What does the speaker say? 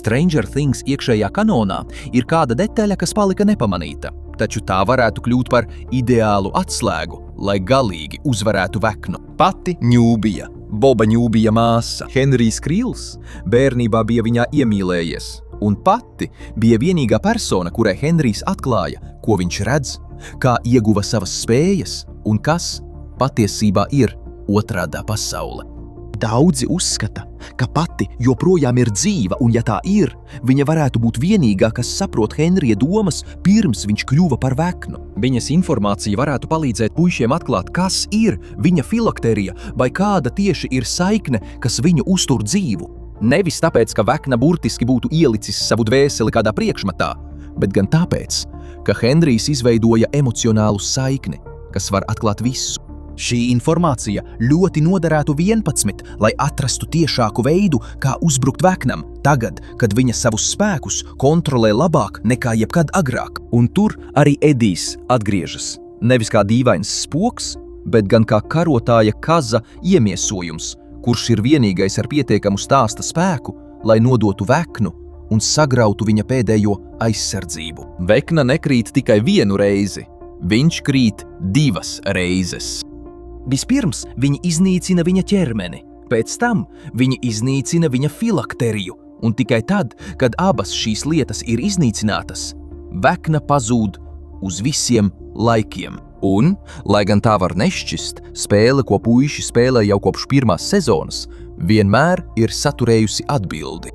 Stranger Things iekšējā kanonā ir kāda detaļa, kas palika nepamanīta, taču tā varētu kļūt par ideālu atslēgu, lai galīgi uzvarētu Veknu. Pati Ņūbija, Boba Ņūbija māsa, Henrijs Krīls, bērnībā bija viņā iemīlējies, un pati bija vienīgā persona, kurai Henrijs atklāja, ko viņš redz, kā ieguva savas spējas un kas patiesībā ir otrādā pasaule. Daudzi uzskata, ka pati joprojām ir dzīva, un ja tā ir, viņa varētu būt vienīgā, kas saprot Henrija domas, pirms viņš kļuva par Veknu. Viņas informācija varētu palīdzēt puišiem atklāt, kas ir viņa filakterija vai kāda tieši ir saikne, kas viņu uztur dzīvu. Nevis tāpēc, ka Vekna burtiski būtu ielicis savu dvēseli kādā priekšmatā, bet gan tāpēc, ka Henrijs izveidoja emocionālu saikni, kas var atklāt visu. Šī informācija ļoti noderētu 11, lai atrastu tiešāku veidu, kā uzbrukt Veknam, tagad, kad viņa savus spēkus kontrolē labāk nekā jebkad agrāk. Un tur arī Edijs atgriežas. Nevis kā dīvains spoks, bet gan kā karotāja Kaza iemiesojums, kurš ir vienīgais ar pietiekamu stāsta spēku, lai nodotu Veknu un sagrautu viņa pēdējo aizsardzību. Vekna nekrīt tikai vienu reizi, viņš krīt 2 reizes. Vispirms viņi iznīcina viņa ķermeni, pēc tam viņi iznīcina viņa filakteriju, un tikai tad, kad abas šīs lietas ir iznīcinātas, Vekna pazūd uz visiem laikiem. Un, lai gan tā var nešķist, spēle, ko puiši spēlē jau kopš 1. sezonas, vienmēr ir saturējusi atbildi.